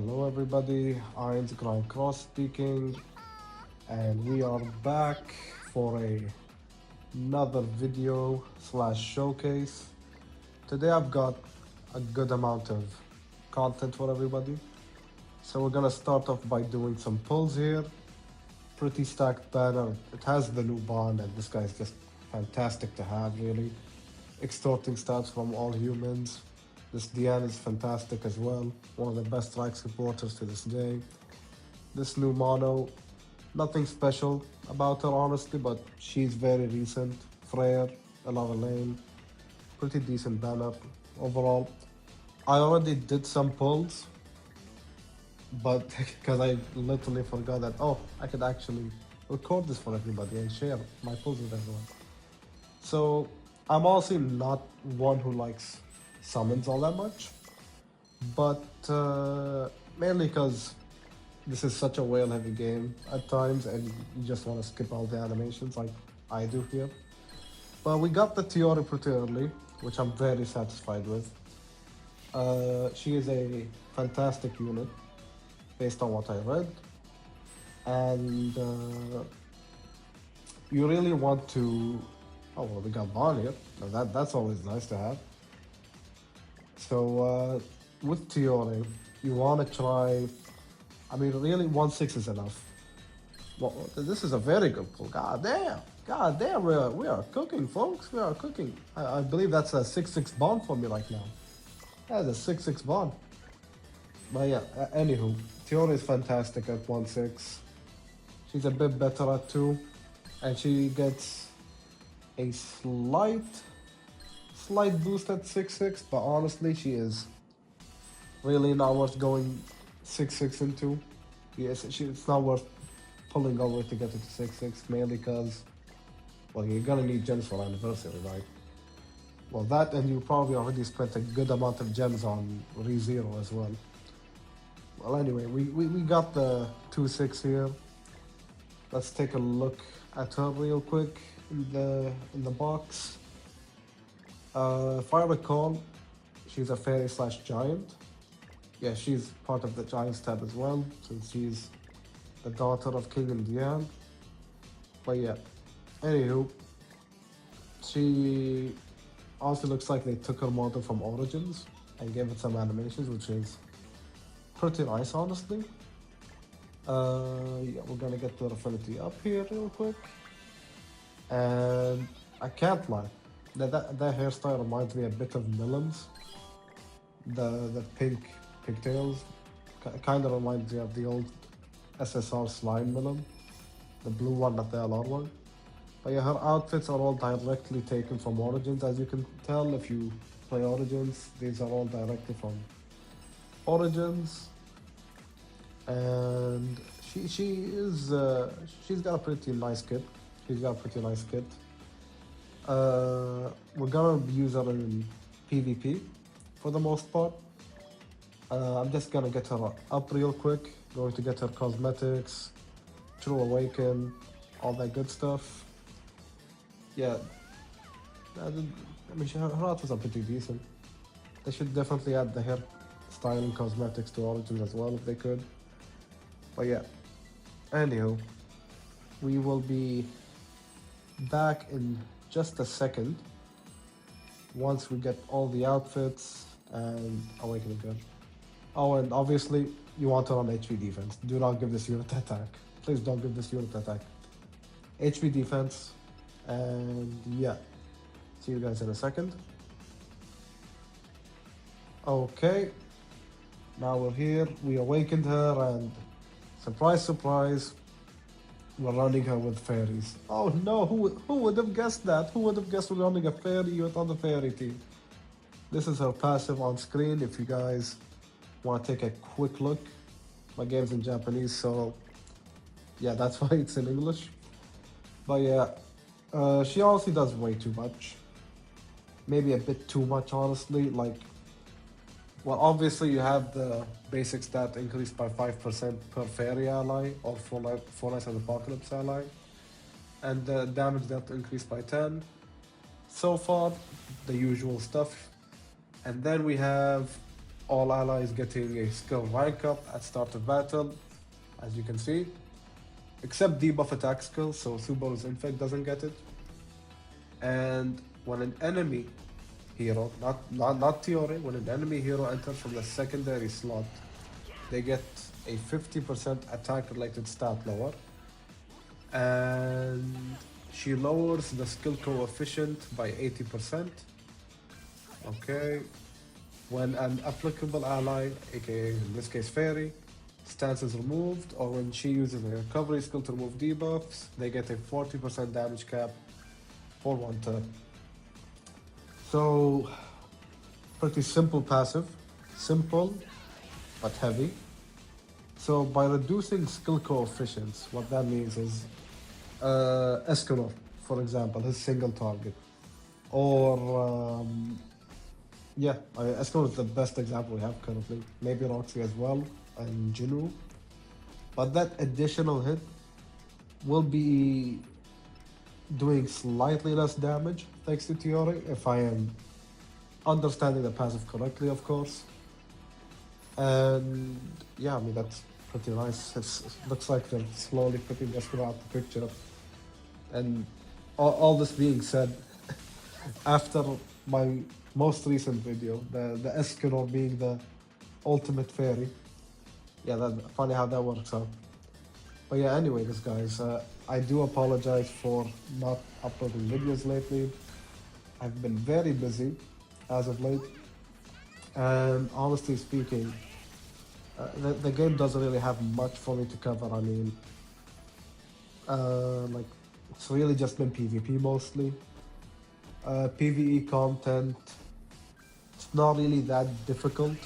Hello everybody, I'm Grind Cross speaking, and we are back for another video slash showcase. Today I've got a good amount of content for everybody. So we're gonna start off by doing some pulls here. Pretty stacked banner. It has the new bond, and this guy's just fantastic to have, really. Extorting stats from all humans. This Diane is fantastic as well. One of the best strike supporters to this day. This new mono, nothing special about her honestly, but she's very recent. Freyr, another lane, pretty decent banner overall. I already did some pulls, but because I literally forgot that, oh, I could actually record this for everybody and share my pulls with everyone. So I'm also not one who likes summons all that much, but mainly because this is such a whale heavy game at times and you just want to skip all the animations like I do here. But we got the Tioreh pretty early, which I'm very satisfied with. She is a fantastic unit based on what I read, and you really want to. Oh well, we got Vaughn here. Now that's always nice to have. So with Tioreh, you want to try. I mean, really, 1/6 is enough. Well, this is a very good pull. God damn, we are cooking, folks. We are cooking. I believe that's a 6/6 bond for me right now. That's a 6/6 bond. But yeah, anywho, Tioreh is fantastic at 1/6. She's a bit better at 2, and she gets a slight boost at 6/6. But honestly, she is really not worth going 6/6 into. Yes, it's not worth pulling over to get it to 6/6, mainly because, well, you're gonna need gems for anniversary, right? Well, that, and you probably already spent a good amount of gems on ReZero as well. Well, anyway, we got the 2/6 here. Let's take a look at her real quick in the box. If I recall, she's a fairy slash giant. Yeah, she's part of the Giants tab as well, since she's the daughter of King and Diane. But yeah, anywho, she also looks like they took her model from Origins and gave it some animations, which is pretty nice, honestly. Yeah, we're gonna get the affinity up here real quick. And I can't lie, that hairstyle reminds me a bit of Millen's. The pink pigtails kind of reminds me of the old SSR slime Millen, the blue one, not the LR one. But yeah, her outfits are all directly taken from Origins. As you can tell if you play Origins, these are all directly from Origins. And she's got a pretty nice kit. We're gonna use her in PvP for the most part. I'm just gonna get her up real quick. Going to get her cosmetics, True Awaken, all that good stuff. Yeah, I mean, her outfits are pretty decent. They should definitely add the hair styling cosmetics to Origins as well if they could. But yeah, anywho, we will be back in just a second once we get all the outfits and Awakening Girl. Oh, and obviously, you want her on HP defense. Do not give this unit attack. Please don't give this unit attack. HP defense, and yeah. See you guys in a second. Okay, now we're here. We awakened her, and surprise, surprise, we're running her with fairies. Oh no, who would have guessed that? Who would have guessed we're running a fairy unit on the fairy team? This is her passive on screen if you guys want to take a quick look. My game's in Japanese, so yeah, that's why it's in English. But yeah, she honestly does way too much. Maybe a bit too much, honestly. Like, well, obviously you have the basic stat increased by 5% per fairy ally or Fortnite and Apocalypse ally, and the damage dealt increased by 10. So far, the usual stuff. And then we have all allies getting a skill rank up at start of battle, as you can see. Except debuff attack skill, so Subaru's Infect doesn't get it. And when an enemy hero, not Tioreh, when an enemy hero enters from the secondary slot, they get a 50% attack related stat lower. And she lowers the skill coefficient by 80%. Okay. When an applicable ally, aka in this case Fairy, stance is removed, or when she uses a recovery skill to remove debuffs, they get a 40% damage cap for one turn. So, pretty simple passive. Simple, but heavy. So by reducing skill coefficients, what that means is Escanor, for example, his single target. Or, yeah, Escanor is the best example we have currently. Maybe Roxy as well, and Jinu. But that additional hit will be doing slightly less damage thanks to Tioreh, if I am understanding the passive correctly, of course. And yeah, I mean, that's pretty nice. It looks like they're slowly putting Escanor out the picture. And all this being said, after my most recent video, the Escanor being the ultimate fairy, yeah, that funny how that works out. But yeah, anyways, guys, I do apologize for not uploading videos lately. I've been very busy as of late, and honestly speaking, the game doesn't really have much for me to cover. I mean, like, it's really just been PvP mostly. PvE content, it's not really that difficult.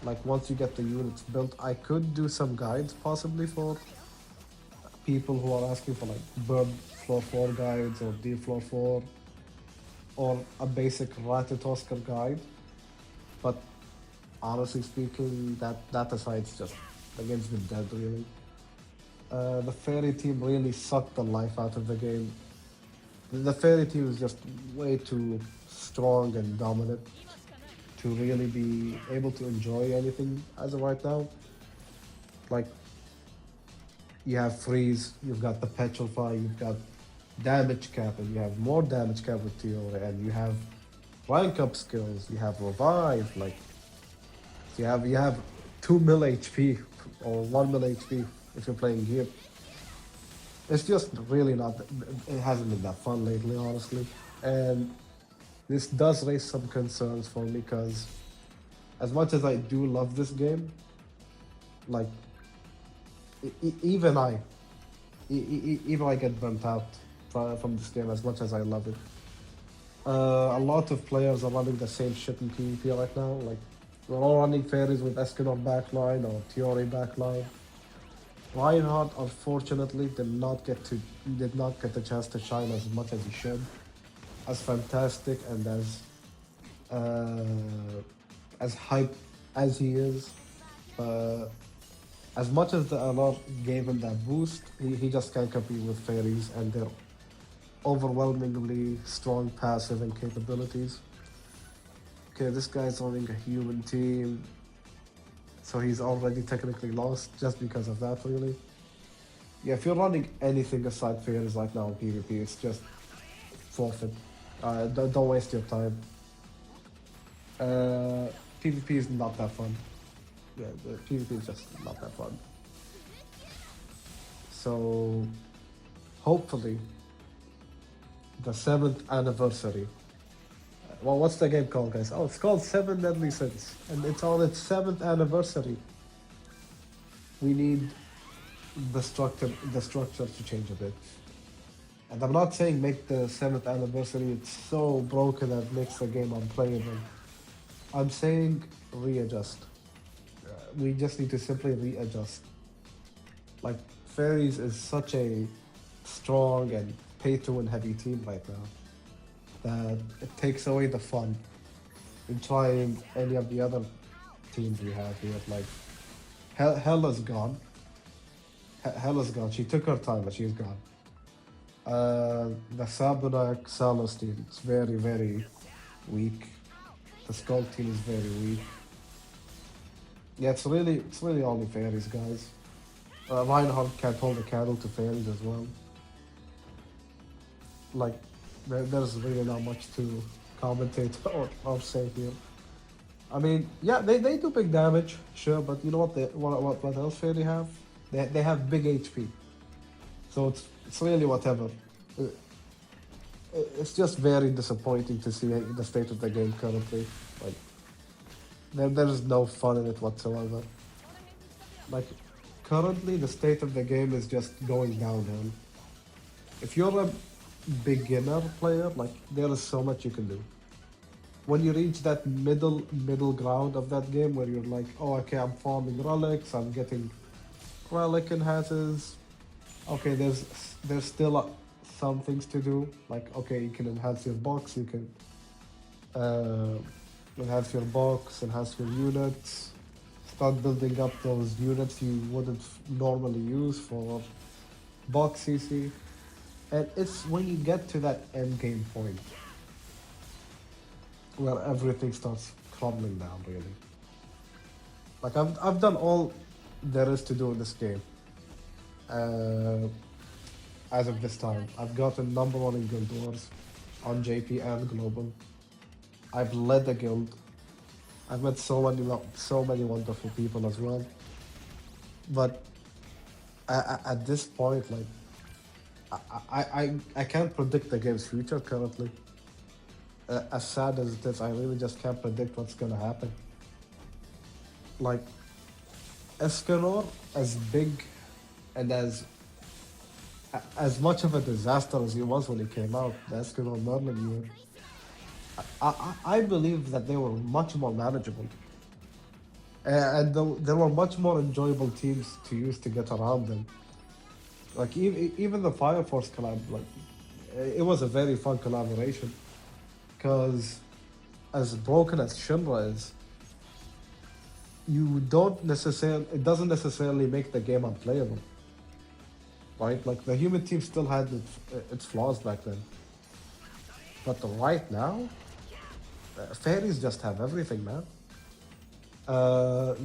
Like, once you get the units built, I could do some guides possibly for people who are asking for like bird floor 4 guides or deer floor 4 or a basic Ratatoskr guide. But honestly speaking, that aside, it's just, the game's been dead really. The fairy team really sucked the life out of the game. The fairy team is just way too strong and dominant to really be able to enjoy anything as of right now. Like, you have freeze, you've got the petrify, you've got damage cap, and you have more damage cap with Tioreh, and you have rank up skills, you have revive, like, you have 2 mil HP or 1 mil HP if you're playing gear. It's just really not, it hasn't been that fun lately, honestly. And this does raise some concerns for me, because as much as I do love this game, like, even I get burnt out from this game as much as I love it. A lot of players are running the same shit in PvP right now. Like, we're all running fairies with Escanor backline or Tioreh backline. Reinhardt, unfortunately, did not get the chance to shine as much as he should. As fantastic and as hype as he is, as much as the LR gave him that boost, he just can't compete with fairies and their overwhelmingly strong passive and capabilities. Okay, this guy's running a human team, so he's already technically lost just because of that, really. Yeah, if you're running anything aside fairies right now in PvP, it's just forfeit. Don't waste your time. PvP is not that fun. Yeah, the PvP is just not that fun. So, hopefully, the 7th anniversary. Well, what's the game called, guys? Oh, it's called 7 Deadly Sins, and it's on its 7th anniversary. We need the structure to change a bit. And I'm not saying make the 7th anniversary, it's so broken that it makes the game unplayable. I'm saying readjust. We just need to simply readjust. Like, fairies is such a strong and pay-to-win heavy team right now that it takes away the fun in trying any of the other teams we have here. Like, Hella's gone. Hella's gone. She took her time, but she's gone. The Sabunak Salos team, it's very, very weak. The skull team is very weak. Yeah, it's really only fairies, guys. Reinhardt can't hold a candle to fairies as well. Like, there's really not much to commentate or say here. I mean, yeah, they do big damage, sure, but you know what? What else fairy have? They have big HP, so it's really whatever. Uh, It's just very disappointing to see the state of the game currently. Like, there's no fun in it whatsoever. Like, currently the state of the game is just going downhill. If you're a beginner player, like, there is so much you can do. When you reach that middle ground of that game where you're like, oh, okay, I'm farming relics, I'm getting relic enhances. Okay, there's still some things to do. Like, okay, you can enhance your box, you can uh, enhance your box, enhance your units, start building up those units you wouldn't normally use for box CC. And it's when you get to that end game point where everything starts crumbling down, really. Like, I've done all there is to do in this game. Uh, as of this time, I've gotten number one in Guild Wars on JP and Global. I've led the guild. I've met so many wonderful people as well. But at this point, like, I can't predict the game's future currently. As sad as it is, I really just can't predict what's gonna happen. Like, Escanor, as big and as much of a disaster as he was when he came out, the Escanor Merlin year, I believe that they were much more manageable. And there were much more enjoyable teams to use to get around them. Like, even the Fire Force collab, like, it was a very fun collaboration. Because as broken as Shinra is, it doesn't necessarily make the game unplayable. Right? Like, the human team still had its flaws back then. But right now, fairies just have everything, man.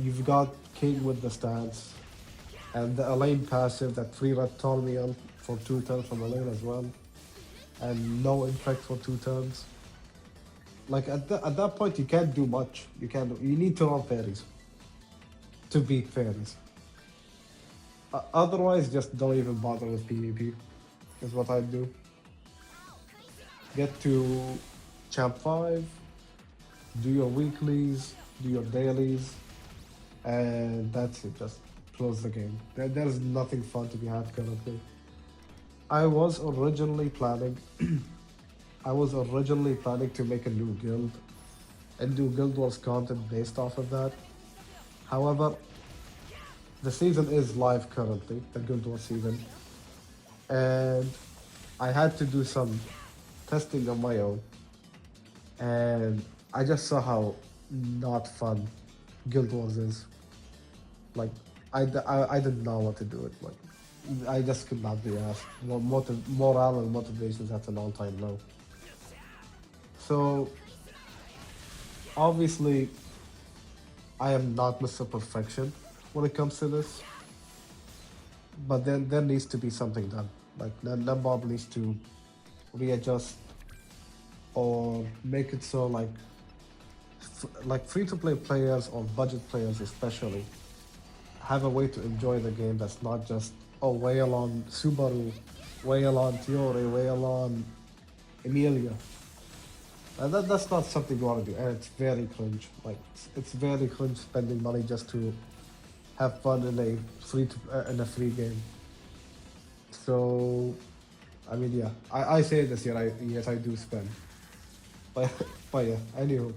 You've got King with the stance, and the Elaine passive that free red Tormiel for 2 turns from Elaine as well, and no infect for 2 turns. Like, at that point, you can't do much. You need to run fairies to beat fairies. Otherwise, just don't even bother with PvP, is what I'd do. Get to Champ 5, do your weeklies, do your dailies, and that's it. Just close the game. There's nothing fun to be had currently. I was originally planning to make a new guild and do Guild Wars content based off of that. However, the season is live currently, the Guild Wars season, and I had to do some testing on my own, and I just saw how not fun Guild Wars is. Like, I didn't know what to do it. Like, I just could not be asked. Morale and motivation is at an all-time low. So, obviously, I am not Mr. Perfection when it comes to this. But then there needs to be something done. Like, Bob needs to readjust or make it so, like free-to-play players or budget players especially have a way to enjoy the game that's not just, oh, wail on Subaru, wail on Tioreh, wail on Emilia. That's not something you want to do, and it's very cringe. Like, it's very cringe spending money just to have fun in a free game. So, I mean, yeah, I say this year, yes, I do spend. But yeah, anywho,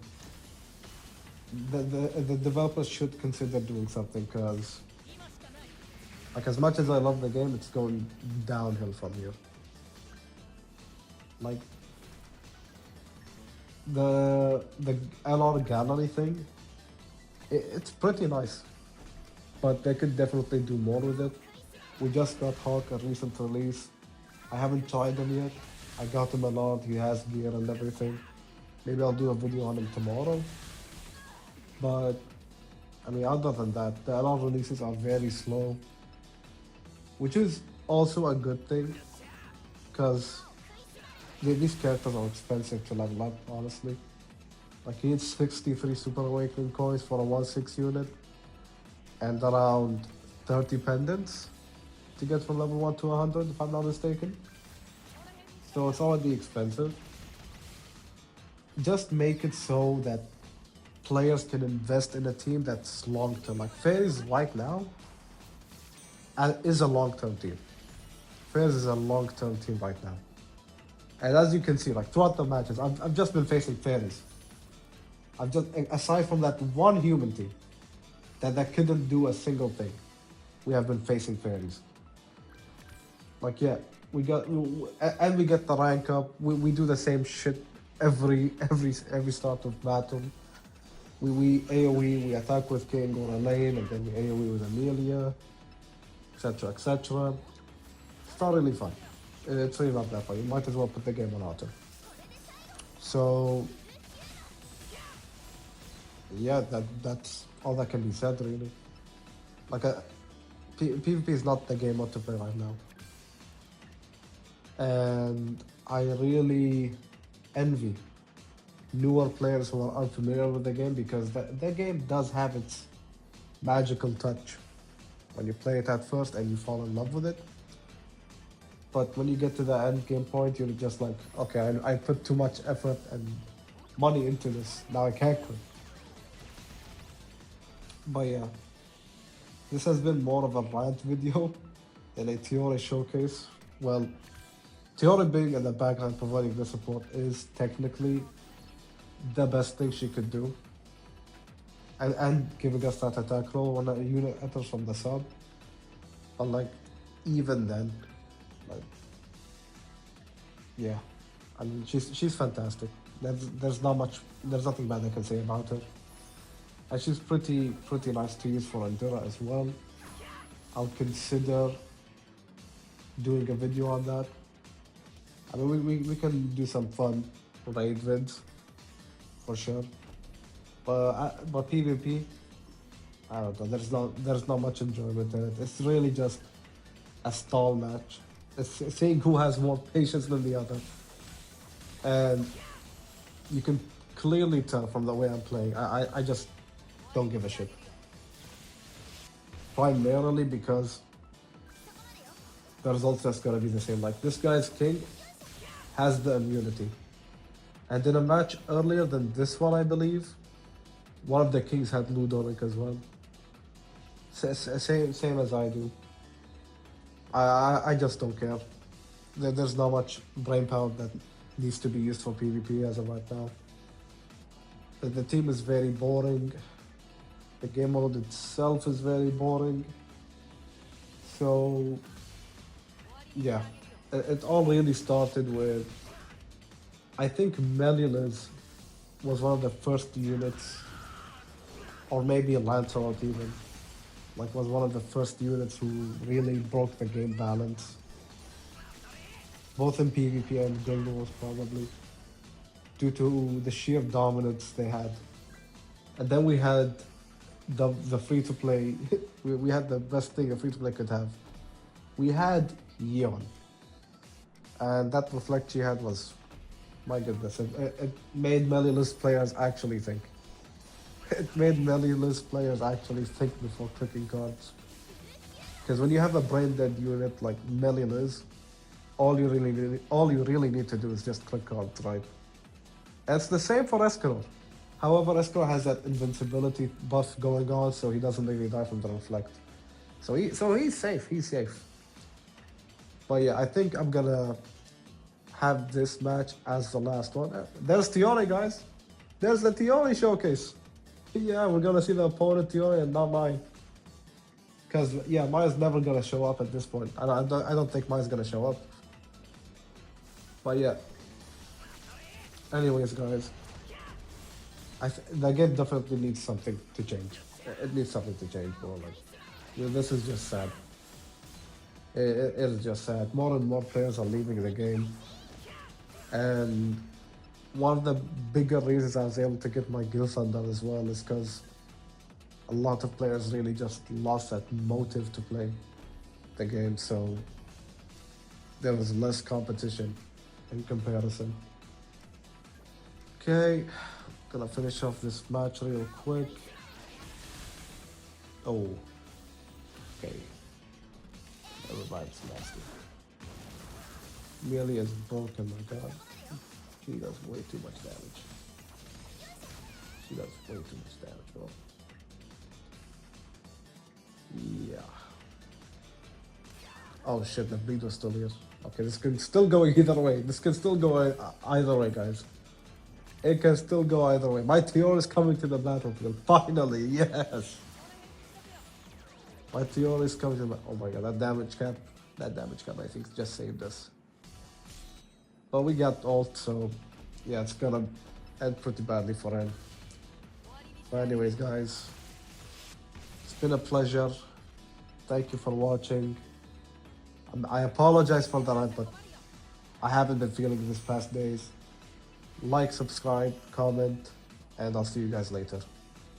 the developers should consider doing something, because, like, as much as I love the game, it's going downhill from here. Like, the LR gallery thing, it's pretty nice, but they could definitely do more with it. We just got Hawk, a recent release. I haven't tried him yet. I got him a lot, he has gear and everything. Maybe I'll do a video on him tomorrow. But I mean, other than that, the add-on releases are very slow, which is also a good thing because these characters are expensive to level up, honestly. Like, you need 63 Super Awakening coins for a 1/6 unit and around 30 pendants to get from level 1 to 100, if I'm not mistaken. So it's already expensive. Just make it so that players can invest in a team that's long-term. Like, FaZe right now is a long-term team. FaZe is a long-term team right now. And as you can see, like, throughout the matches, I've just been facing FaZe. I've just, aside from that one human team that couldn't do a single thing, we have been facing FaZe. Like, yeah, we get the rank up. We do the same shit every start of battle. We AoE, we attack with King or a lane, and then we AoE with Amelia, etc. etc. It's not really fun. It's really not that fun. You might as well put the game on auto. So yeah, that's all that can be said, really. Like, PvP is not the game to play right now, and I really envy newer players who are unfamiliar with the game, because the game does have its magical touch when you play it at first and you fall in love with it. But when you get to the end game point, you're just like, okay, I put too much effort and money into this. Now I can't quit. But yeah, this has been more of a rant video than a Tioreh showcase. Well, Tioreh being in the background providing the support is technically the best thing she could do. And giving us that attack roll when a unit enters from the sub. But like, even then, like, yeah, I mean, she's fantastic. There's nothing bad I can say about her. And she's pretty nice to use for Endura as well. I'll consider doing a video on that. I mean, we can do some fun raid vids for sure. But PvP, I don't know. There's not much enjoyment in it. It's really just a stall match. It's seeing who has more patience than the other, and you can clearly tell from the way I'm playing. I just don't give a shit. Primarily because the results just gotta be the same. Like, this guy's king has the immunity, and in a match earlier than this one, I believe, one of the kings had Ludonic as well. Same as I do. I just don't care. There's not much brain power that needs to be used for PvP as of right now. The team is very boring. The game mode itself is very boring. So yeah, it all really started with, I think Melilas was one of the first units, or maybe Lancelot even, like, was one of the first units who really broke the game balance, both in PvP and Guild Wars probably, due to the sheer dominance they had. And then we had the free-to-play, we had the best thing a free-to-play could have. We had Yeon, and that reflect she had was, my goodness, it made Melilas players actually think. It made Melilas players actually think before clicking cards. Because when you have a brain-dead unit like Melilas, all you really need to do is just click cards, right? And it's the same for Escanor. However, Escanor has that invincibility buff going on, so he doesn't really die from the reflect. So he's safe. But yeah, I think I'm gonna have this match as the last one. There's Tioreh, guys. There's the Tioreh showcase. Yeah, we're gonna see the opponent Tioreh and not mine. Cause yeah, mine's never gonna show up at this point. I don't think mine's gonna show up. But yeah. Anyways, guys, the game definitely needs something to change. It needs something to change, more like. This is just sad. It is just sad. More and more players are leaving the game, and one of the bigger reasons I was able to get my guild under as well is because a lot of players really just lost that motive to play the game, so there was less competition in comparison. Okay, gonna finish off this match real quick. Oh, okay. Never mind, it's nasty. Melee is broken, my god. She does way too much damage. She does way too much damage, bro. Yeah. Oh shit, the bleed was still here. Okay, this can still go either way. This can still go either way, guys. It can still go either way. My Tioreh is coming to the battlefield. Finally, yes. My Tioreh is coming to the... Oh my god, that damage cap. That damage cap, I think, just saved us. But we got ult, so... Yeah, it's gonna end pretty badly for him. But anyways, guys. It's been a pleasure. Thank you for watching. I apologize for the rant, but I haven't been feeling this past days. Like, subscribe, comment, and I'll see you guys later.